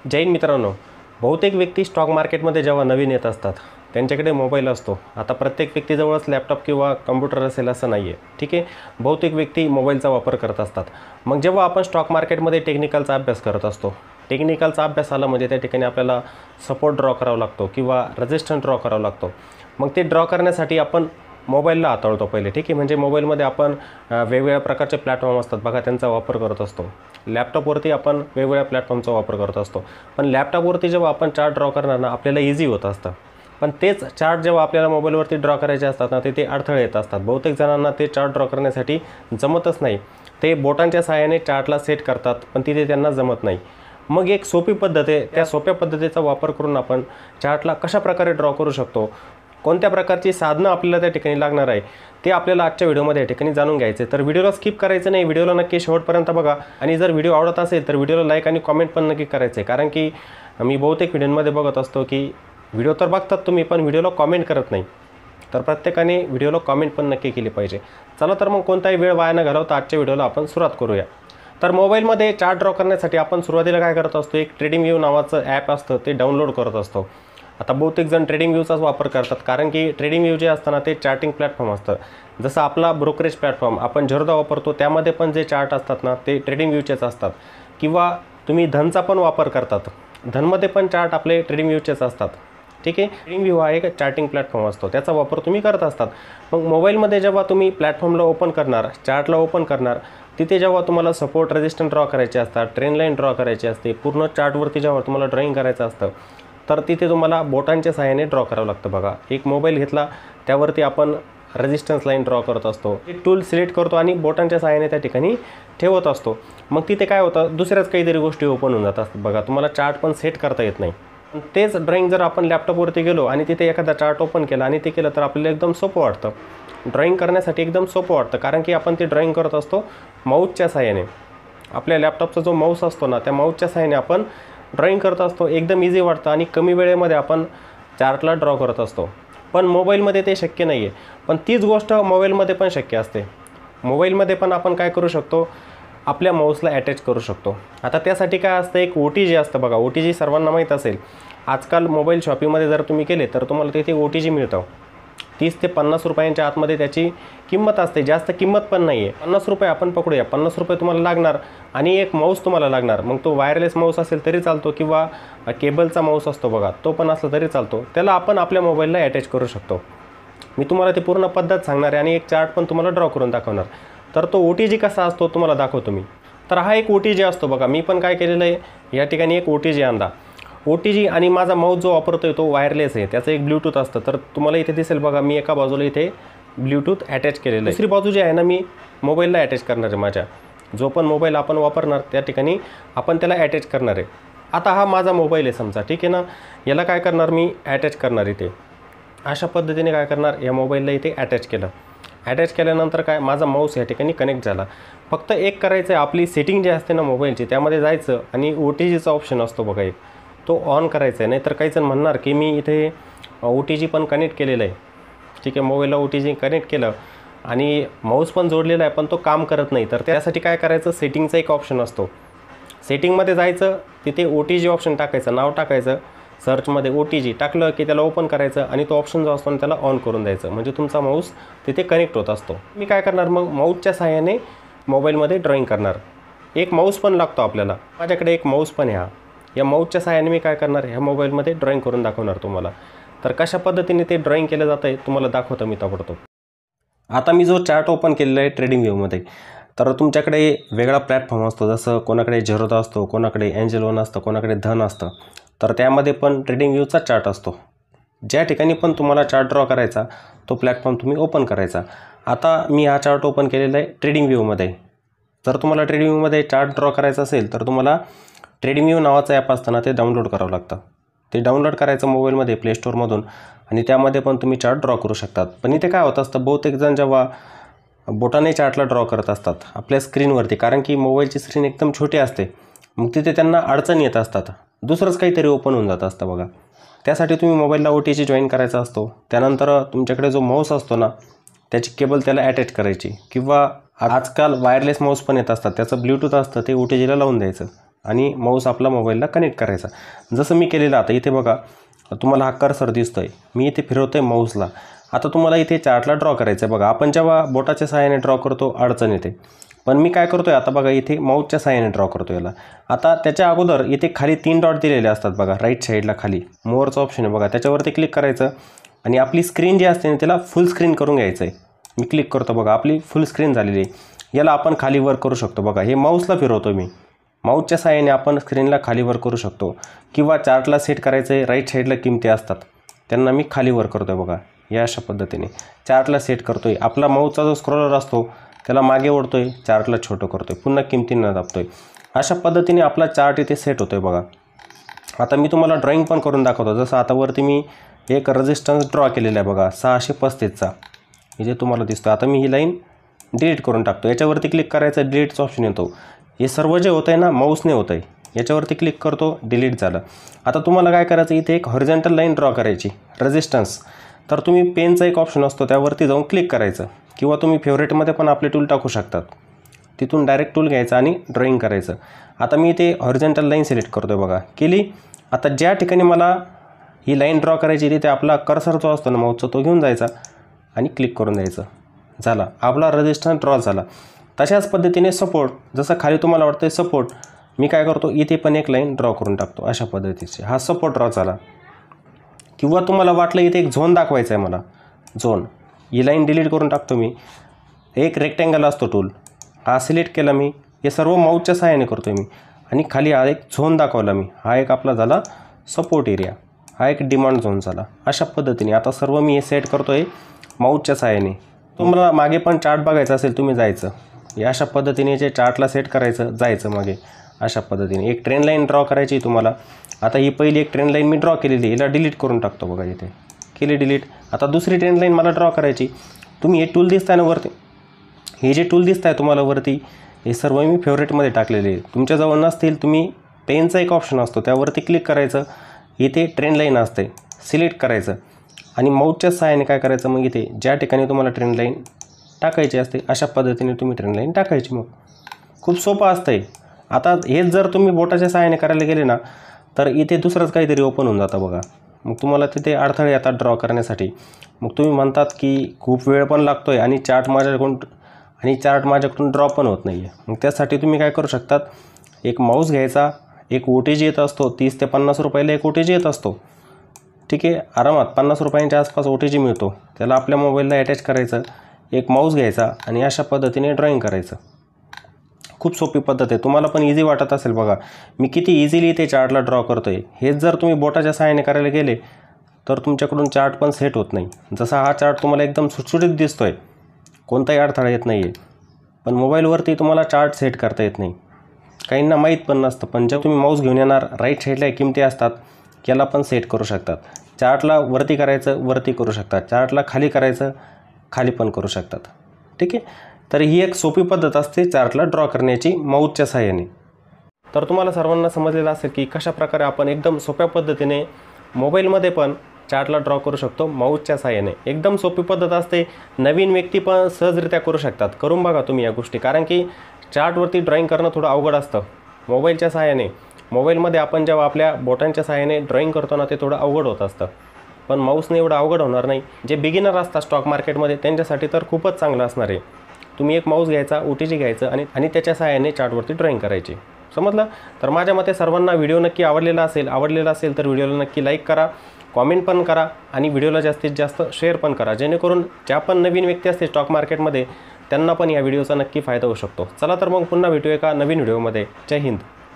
जय हिंद मित्रांनो, बहुतेक व्यक्ती स्टॉक मार्केटमध्ये जेव्हा नवीन येत असतात त्यांच्याकडे मोबाईल असतो। आता प्रत्येक व्यक्तीजवळच लॅपटॉप किंवा कॉम्प्युटर असेल असं नाही आहे, ठीक आहे। बहुतेक व्यक्ती मोबाईलचा वापर करत असतात। मग जेव्हा आपण स्टॉक मार्केटमध्ये टेक्निकलचा अभ्यास करत असतो, टेक्निकलचा अभ्यास आला म्हणजे त्या ठिकाणी आपल्याला सपोर्ट ड्रॉ करावा लागतो किंवा रेजिस्टन्स ड्रॉ करावा लागतो। मग ते ड्रॉ करण्यासाठी आपण मोबाईलला हाताळतो पहिले, ठीक आहे। म्हणजे मोबाईलमध्ये आपण वेगवेगळ्या प्रकारचे प्लॅटफॉर्म असतात बघा, त्यांचा वापर करत असतो। लॅपटॉपवरती आपण वेगवेगळ्या प्लॅटफॉर्मचा वापर करत असतो, पण लॅपटॉपवरती जेव्हा आपण चार्ट ड्रॉ करणार ना आपल्याला इझी होत असतं। पण तेच चार्ट जेव्हा आपल्याला मोबाईलवरती ड्रॉ करायचे असतात ना ते अडथळे येत असतात। बहुतेक जणांना ते चार्ट ड्रॉ करण्यासाठी जमतच नाही। ते बोटांच्या सहाय्याने चार्टला सेट करतात पण तिथे त्यांना जमत नाही। मग एक सोपी पद्धत आहे, त्या सोप्या पद्धतीचा वापर करून आपण चार्टला कशा प्रकारे ड्रॉ करू शकतो, कोणत्या प्रकारची साधनं आपल्याला त्या ठिकाणी लागणार आहे ते आपल्याला आजच्या व्हिडिओमध्ये या ठिकाणी जाणून घ्यायचे। तर व्हिडिओला स्किप करायचं नाही, व्हिडिओला नक्की शेवटपर्यंत बघा। आणि जर व्हिडिओ आवडत असेल तर व्हिडिओला लाईक आणि कमेंट पण नक्की करायचं आहे, कारण की मी बहुतेक व्हिडिओमध्ये बघत असतो की व्हिडिओ तर बघतात तुम्ही पण व्हिडिओला कमेंट करत नाही। तर प्रत्येकाने व्हिडिओला कमेंट पण नक्की केली पाहिजे। चला तर मग कोणताही वेळ वाया न घालवता आजच्या व्हिडिओला आपण सुरुवात करूया। तर मोबाईलमध्ये चार्ट ड्रॉ करण्यासाठी आपण सुरुवातीला काय करत असतो, एक ट्रेडिंग व्ह्यू नावाचं ॲप असतं ते डाउनलोड करत असतो। आता बहुतेक जण ट्रेडिंग व्ह्यूचाच वापर करतात, कारण की ट्रेडिंग व्ह्यू जे असतं ना ते चार्टिंग प्लॅटफॉर्म असतं। जसं आपला ब्रोकरेज प्लॅटफॉर्म आपण झरोदा वापरतो त्यामध्ये पण जे चार्ट असतात ना ते ट्रेडिंग व्ह्यूचेच असतात। किंवा तुम्ही धनचा पण वापर करतात, धनमध्ये पण चार्ट आपले ट्रेडिंग व्ह्यूचेच असतात, ठीक आहे। ट्रेडिंग व्ह्यू हा एक चार्टिंग प्लॅटफॉर्म असतो, त्याचा वापर तुम्ही करत असतात। मग मोबाईलमध्ये जेव्हा तुम्ही प्लॅटफॉर्मला ओपन करणार, चार्टला ओपन करणार, तिथे जेव्हा तुम्हाला सपोर्ट रेजिस्टन्स ड्रॉ करायचे असतात, ट्रेंड लाईन ड्रॉ करायची असते, पूर्ण चार्टवरती जेव्हा तुम्हाला ड्रॉईंग करायचं असतं तर तिथे तुम्हाला बोटांच्या सहाय्याने ड्रॉ करावं लागतं बघा। एक मोबाईल घेतला त्यावरती आपण रेजिस्टन्स लाईन ड्रॉ करत असतो, एक टूल सिलेक्ट करतो आणि बोटांच्या सहाय्याने त्या ठिकाणी ठेवत असतो। मग तिथे काय होतं, दुसऱ्याच काहीतरी गोष्टी ओपन होऊन जात असतात बघा, तुम्हाला चार्ट पण सेट करता येत नाही। तेच ड्रॉईंग जर आपण लॅपटॉपवरती गेलो आणि तिथे एखादा चार्ट ओपन केला आणि ते केलं तर आपल्याला एकदम सोपं वाटतं, ड्रॉईंग करण्यासाठी एकदम सोपं वाटतं, कारण की आपण ते ड्रॉईंग करत असतो माऊसच्या सहाय्याने। आपल्या लॅपटॉपचा जो माऊस असतो ना त्या माऊसच्या सहाय्याने आपण ड्रॉईंग करत असतो, एकदम इझी वाटतं आणि कमी वेळेमध्ये आपण चार्टला ड्रॉ करत असतो। पण मोबाईलमध्ये ते शक्य नाही आहे, पण तीच गोष्ट मोबाईलमध्ये पण शक्य असते। मोबाईलमध्ये पण आपण काय करू शकतो, आपल्या माऊसला अटॅच करू शकतो। आता त्यासाठी काय असतं, एक OTG असतं बघा, OTG सर्वांना माहीत असेल। आजकाल मोबाईल शॉपिंगमध्ये जर तुम्ही गेले तर तुम्हाला तिथे OTG मिळतं। 30 ते 50 रुपयांच्या आतमध्ये त्याची किंमत असते, जास्त किंमत पण नाही आहे। 50 रुपये आपण पकडूया, 50 रुपये तुम्हाला लागणार आणि एक माऊस तुम्हाला लागणार। मग तो वायरलेस माऊस असेल तरी चालतो किंवा केबलचा माऊस असतो बघा, तो पण असला तरी चालतो। त्याला आपण आपल्या मोबाईलला अटॅच करू शकतो। मी तुम्हाला ती पूर्ण पद्धत सांगणार आहे आणि एक चार्ट पण तुम्हाला ड्रॉ करून दाखवणार। तर तो OTG कसा असतो तुम्हाला दाखवतो मी। तर हा एक OTG असतो बघा, मी पण काय केलेलं आहे, या ठिकाणी एक OTG आणला। OTG आणि माझा माऊस जो वापरतोय तो वायरलेस आहे, त्याचं एक ब्लूटूथ असतं। तर तुम्हाला इथे दिसेल बघा, मी एका बाजूला इथे ब्लूटूथ अटॅच केलेलं आहे, दुसरी बाजू जी आहे ना मी मोबाईलला अटॅच करणार आहे। माझ्या जो पण मोबाईल आपण वापरणार त्या ठिकाणी आपण त्याला अटॅच करणार आहे। आता हा माझा मोबाईल आहे समजा, ठीक आहे ना, याला काय करणार मी अटॅच करणार इथे, अशा पद्धतीने काय करणार, या मोबाईलला इथे अटॅच केलं। अटॅच केल्यानंतर काय, माझा माऊस या ठिकाणी कनेक्ट झाला। फक्त एक करायचं आहे, आपली सेटिंग जी असते ना मोबाईलची त्यामध्ये जायचं आणि OTGचा ऑप्शन असतो बघा एक, तो ऑन करायचा आहे। नाहीतर काही जण म्हणणार की मी इथे OTG पण कनेक्ट केलेलं आहे, ठीक आहे, मोबाईलला OTG कनेक्ट केलं आणि माऊस पण जोडलेला आहे पण तो काम करत नाही। तर त्यासाठी काय करायचं, सेटिंगचा एक ऑप्शन असतो, सेटिंगमध्ये जायचं, तिथे OTG ऑप्शन टाकायचं, नाव टाकायचं, सर्चमध्ये OTG टाकलं की त्याला ओपन करायचं आणि तो ऑप्शन जो असतो त्याला ऑन करून द्यायचं, म्हणजे तुमचा माऊस तिथे कनेक्ट होत असतो। मी काय करणार, मग माऊसच्या सहाय्याने मोबाईलमध्ये ड्रॉईंग करणार। एक माऊस पण लागतो आपल्याला, माझ्याकडे एक माऊस पण आहे हा। या माऊसच्या सहाय्याने मी काय करणार, ह्या मोबाईलमध्ये ड्रॉईंग करून दाखवणार तुम्हाला। तर कशा पद्धतीने ते ड्रॉईंग केलं जातं आहे तुम्हाला दाखवतो मी ताबडतोब। आता मी जो चार्ट ओपन केलेला आहे ट्रेडिंग व्ह्यूमध्ये, तर तुमच्याकडे वेगळा प्लॅटफॉर्म असतो, जसं कोणाकडे झरोदा असतो, कोणाकडे एंजल वन असतं, कोणाकडे धन असतं। तर त्यामध्ये पण ट्रेडिंग व्ह्यूचा चार्ट असतो। ज्या ठिकाणी पण तुम्हाला चार्ट ड्रॉ करायचा तो प्लॅटफॉर्म तुम्ही ओपन करायचा। आता मी हा चार्ट ओपन केलेला आहे ट्रेडिंग व्ह्यूमध्ये। जर तुम्हाला ट्रेडिंग व्ह्यूमध्ये चार्ट ड्रॉ करायचा असेल तर तुम्हाला ट्रेडिंग व्ह्यू नावाचं ॲप असतं ना ते डाउनलोड करावं लागतं। ते डाउनलोड करायचं मोबाईलमध्ये प्ले स्टोअरमधून आणि त्यामध्ये पण तुम्ही चार्ट ड्रॉ करू शकतात। पण इथे काय होत असतं, बहुतेक जण जेव्हा बोटाने चार्टला ड्रॉ करत असतात आपल्या स्क्रीनवरती, कारण की मोबाईलची स्क्रीन एकदम छोटी असते, मग तिथे त्यांना अडचण येत असतात, दुसरंच काहीतरी ओपन होऊन जात असतं बघा। त्यासाठी तुम्ही मोबाईलला OTG जॉईन करायचा असतो। त्यानंतर तुमच्याकडे जो माऊस असतो ना त्याची केबल त्याला अटॅच करायची, किंवा आजकाल वायरलेस माऊस पण येत असतात, त्याचं ब्लूटूथ असतं ते OTGला लावून द्यायचं आणि माऊस आपला मोबाईलला कनेक्ट करायचा. जसं मी केलेलं आता इथे बघा, तुम्हाला हा कर्सर दिसतो आहे, मी इथे फिरवतो आहे माऊसला. आता तुम्हाला इथे चार्टला ड्रॉ करायचं आहे. बघा आपण जेव्हा बोटाच्या सहाय्याने ड्रॉ करतो अडचण येते, पण मी काय करतो आहे आता बघा इथे माऊसच्या सहाय्याने ड्रॉ करतो याला. आता त्याच्या अगोदर इथे खाली 3 डॉट दिलेले असतात बघा, राईट साईडला खाली मोअरचं ऑप्शन आहे बघा, त्याच्यावरती क्लिक करायचं आणि आपली स्क्रीन जी असते ना त्याला फुल स्क्रीन करून घ्यायचं आहे. मी क्लिक करतो बघा, आपली फुल स्क्रीन झालेली आहे. याला आपण खाली वर करू शकतो बघा, हे माऊसला फिरवतो मी. माऊसच्या सहाय्याने आपण स्क्रीनला खाली वर करू शकतो किंवा चार्टला सेट करायचं आहे. राईट साईडला किमती असतात त्यांना मी खाली वर करतो आहे बघा, या अशा पद्धतीने चार्टला सेट करतो आहे. आपला माऊसचा जो स्क्रोलर असतो त्याला मागे ओढतो आहे, चार्टला छोटं करतो आहे, पुन्हा किमतींना दाबतो आहे. अशा पद्धतीने आपला चार्ट इथे सेट होतो आहे बघा. आता मी तुम्हाला ड्रॉईंग पण करून दाखवतो. जसं आता वरती मी एक रेजिस्टन्स ड्रॉ केलेला आहे बघा 635चा, हे तुम्हाला दिसतं. आता मी ही लाईन डिलीट करून टाकतो. याच्यावरती क्लिक करायचं, डिलीटचा ऑप्शन येतो. हे सर्व जे होतं आहे ना माऊसने होतं आहे. याच्यावरती क्लिक करतो, डिलीट झालं. आता तुम्हाला काय करायचं, इथे एक हॉरिझॉन्टल लाईन ड्रॉ करायची रेजिस्टन्स. तर तुम्ही पेनचा एक ऑप्शन असतो त्यावरती जाऊन क्लिक करायचं किंवा तुम्ही फेवरेटमध्ये पण आपले टूल टाकू शकतात. तिथून डायरेक्ट टूल घ्यायचं आणि ड्रॉईंग करायचं. आता मी इथे हॉरिझॉन्टल लाईन सिलेक्ट करतो आहे बघा, केली. आता ज्या ठिकाणी मला ही लाईन ड्रॉ करायची तिथे आपला कर्सर जो असतो ना माऊसचा तो घेऊन जायचा आणि क्लिक करून द्यायचं. झाला, आपला रेजिस्टन्स ड्रॉ झाला. तशाच पद्धतीने सपोर्ट, जसं खाली तुम्हाला वाटतं सपोर्ट, मी काय करतो इथे पण एक लाईन ड्रॉ करून टाकतो अशा पद्धतीचे. हा सपोर्ट ड्रॉ झाला. किंवा तुम्हाला वाटलं इथे एक झोन दाखवायचा आहे मला, झोन, ही लाईन डिलीट करून टाकतो मी. एक रेक्टँगल असतो टूल, हा सिलेक्ट केला मी. हे सर्व माऊसच्या सहाय्याने करतो मी आणि खाली हा एक झोन दाखवला मी. हा एक आपला झाला सपोर्ट एरिया, हा एक डिमांड झोन झाला. अशा पद्धतीने आता सर्व मी हे सेट करतो आहे माऊसच्या सहाय्याने. तुम्हाला मागे पण चार्ट बघायचा असेल तुम्ही जायचं, या अशा पद्धतीने जे चार्टला सेट करायचं, जायचं मागे अशा पद्धतीने. एक ट्रेन लाईन ड्रॉ करायची तुम्हाला. आता ही पहिली एक ट्रेन लाईन मी ड्रॉ केलेली, हिला डिलीट करून टाकतो बघा, इथे केली डिलीट. आता दुसरी ट्रेन लाईन मला ड्रॉ करायची. तुम्ही हे टूल दिसताय ना वरती, हे जे टूल दिसत आहे तुम्हाला वरती, हे सर्व मी फेवरेटमध्ये टाकलेले आहे. तुमच्याजवळ नसतील तुम्ही पेनचा एक ऑप्शन असतो त्यावरती क्लिक करायचं, इथे ट्रेन लाईन असते सिलेक्ट करायचं आणि माऊसच्या सहाय्याने काय करायचं, मग इथे ज्या ठिकाणी तुम्हाला ट्रेन लाईन टाकायची असते अशा पद्धतीने तुम्ही ट्रेन लाईन टाकायची. मग खूप सोपं असतं आहे. आता हेच जर तुम्ही बोटाच्या सहाय्याने करायला गेले ना तर इथे दुसरंच काहीतरी ओपन होऊन जातं बघा. मग तुम्हाला तिथे अडथळे येतात ड्रॉ करण्यासाठी. मग तुम्ही म्हणतात की खूप वेळ पण लागतो आहे आणि चार्ट माझ्याकडून ड्रॉ पण होत नाही आहे. मग त्यासाठी तुम्ही काय करू शकतात, एक माऊस घ्यायचा, एक OTG येत असतो, 30 ते 50 रुपयाला एक OTG येत असतो. ठीक आहे, आरामात 50 रुपयांच्या आसपास OTG मिळतो. त्याला आपल्या मोबाईलला अटॅच करायचं, एक माऊस घ्यायचा आणि अशा पद्धतीने ड्रॉईंग करायचं. खूप सोपी पद्धत आहे. तुम्हाला पण इझी वाटत असेल बघा, मी किती इझिली ते चार्टला ड्रॉ करतो आहे. हेच जर तुम्ही बोटाच्या सहाय्याने करायला गेले तर तुमच्याकडून चार्ट पण सेट होत नाही. जसा हा चार्ट तुम्हाला एकदम सुटसुटीत दिसतो आहे, कोणताही अडथळा येत नाही आहे, पण मोबाईलवरती तुम्हाला चार्ट सेट करता येत नाही. काहींना माहीत पण नसतं. पण जेव्हा तुम्ही माऊस घेऊन येणार, राईट साईडला किमती असतात, याला पण सेट करू शकतात. चार्टला वरती करायचं, वरती करू शकतात. चार्टला खाली करायचं, खाली पण करू शकतात. ठीक आहे, तर ही एक सोपी पद्धत असते चार्टला ड्रॉ करण्याची माऊसच्या सहाय्याने. तर तुम्हाला सर्वांना समजलेलं असेल की कशाप्रकारे आपण एकदम सोप्या पद्धतीने मोबाईलमध्ये पण चार्टला ड्रॉ करू शकतो माऊसच्या सहाय्याने. एकदम सोपी पद्धत असते, नवीन व्यक्ती पण सहजरित्या करू शकतात. करून बघा तुम्ही या गोष्टी, कारण की चार्टवरती ड्रॉईंग करणं थोडं अवघड असतं मोबाईलच्या सहाय्याने. मोबाईलमध्ये आपण जेव्हा आपल्या बोटांच्या सहाय्याने ड्रॉईंग करतो ना ते थोडं अवघड होत असतं, पण माऊसने एवढं अवघड होणार नाही. जे बिगिनर असतात स्टॉक मार्केटमध्ये त्यांच्यासाठी तर खूपच चांगलं असणार आहे. तुम्ही एक माऊस घ्यायचा, OTG घ्यायचं आणि त्याच्या सहाय्याने चार्टवरती ड्रॉईंग करायची. समजलं? तर माझ्या मते सर्वांना व्हिडिओ नक्की आवडलेला असेल तर व्हिडिओला नक्की लाईक करा, कॉमेंट पण करा आणि व्हिडिओला जास्तीत जास्त शेअर पण करा, जेणेकरून ज्या पण नवीन व्यक्ती असते स्टॉक मार्केटमध्ये त्यांना पण या व्हिडिओचा नक्की फायदा होऊ शकतो. चला तर मग पुन्हा भेटूया एका नवीन व्हिडिओमध्ये. जय हिंद.